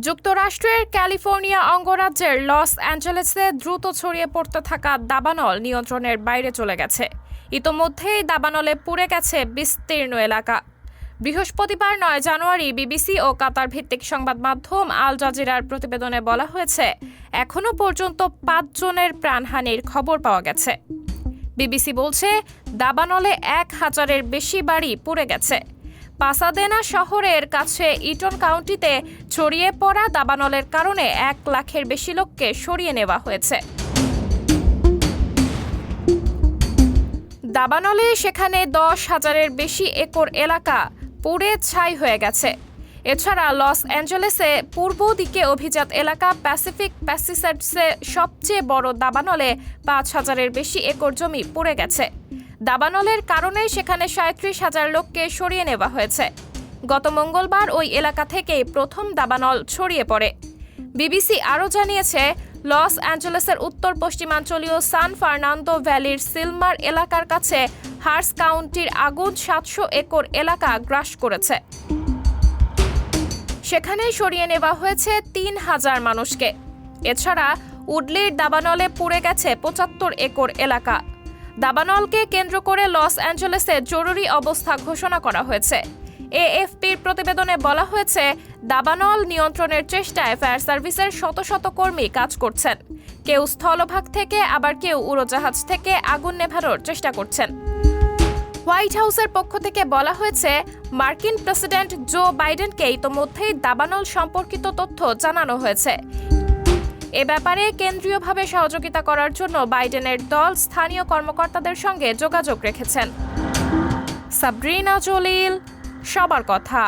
যুক্তরাষ্ট্রের ক্যালিফোর্নিয়া অঙ্গরাজ্যের লস অ্যাঞ্জেলেসে দ্রুত ছড়িয়ে পড়তে থাকা দাবানল নিয়ন্ত্রণের বাইরে চলে গেছে। ইতোমধ্যেই দাবানলে পুড়ে গেছে বিস্তীর্ণ এলাকা। বৃহস্পতিবার ৯ জানুয়ারি বিবিসি ও কাতার ভিত্তিক সংবাদ মাধ্যম আল জাজিরার প্রতিবেদনে বলা হয়েছে, এখনও পর্যন্ত ৫ জনের প্রাণহানির খবর পাওয়া গেছে। বিবিসি বলছে, দাবানলে ১,০০০-এর বেশি বাড়ি পুড়ে গেছে। পাসাদেনা শহরের কাছে ইটন কাউন্টিতে ছড়িয়ে পড়া দাবানলের কারণে ১ লাখের বেশি লোককে সরিয়ে নেওয়া হয়েছে। দাবানলে সেখানে ১০,০০০-এর বেশি একর এলাকা পুড়ে ছাই হয়ে গেছে। এছাড়া লস অ্যাঞ্জেলেসে পূর্ব দিকে অভিজাত এলাকা প্যাসিফিক প্যাসিসাডসে সবচেয়ে বড় দাবানলে ৫,০০০-এর বেশি একর জমি পুড়ে গেছে। দাবানলের কারণে সেখানে ৩৭,০০০ লোককে সরিয়ে নেওয়া হয়েছে। গত মঙ্গলবার ওই এলাকা থেকেই প্রথম দাবানল ছড়িয়ে পড়ে। বিবিসি আরও জানিয়েছে, লস অ্যাঞ্জেলেসের উত্তর পশ্চিমাঞ্চলীয় সান ফার্নান্দো ভ্যালির সিলমার এলাকার কাছে হার্স কাউন্টির আগুন ৭০০ একর এলাকা গ্রাস করেছে। সেখানে সরিয়ে নেওয়া হয়েছে ৩,০০০ মানুষকে। এছাড়া উডলির দাবানলে পুড়ে গেছে ৭৫ একর এলাকা। দাবানলকে কেন্দ্র করে লস অ্যাঞ্জেলেসে জরুরি অবস্থা ঘোষণা করা হয়েছে। এএফপির প্রতিবেদনে বলা হয়েছে, দাবানল নিয়ন্ত্রণের চেষ্টায় ফায়ার সার্ভিসের শত শত কর্মী কাজ করছেন। কেউ স্থলভাগ থেকে, আবার কেউ উড়োজাহাজ থেকে আগুন নেভানোর চেষ্টা করছেন। হোয়াইট হাউসের পক্ষ থেকে বলা হয়েছে, মার্কিন প্রেসিডেন্ট জো বাইডেনকে ইতোমধ্যেই দাবানল সম্পর্কিত তথ্য জানানো হয়েছে। এ ব্যাপারে কেন্দ্রীয়ভাবে সহযোগিতা করার জন্য বাইডেনের দল স্থানীয় কর্মকর্তাদের সঙ্গে যোগাযোগ রেখেছেন। সাবরিনা জলিল, সবার কথা।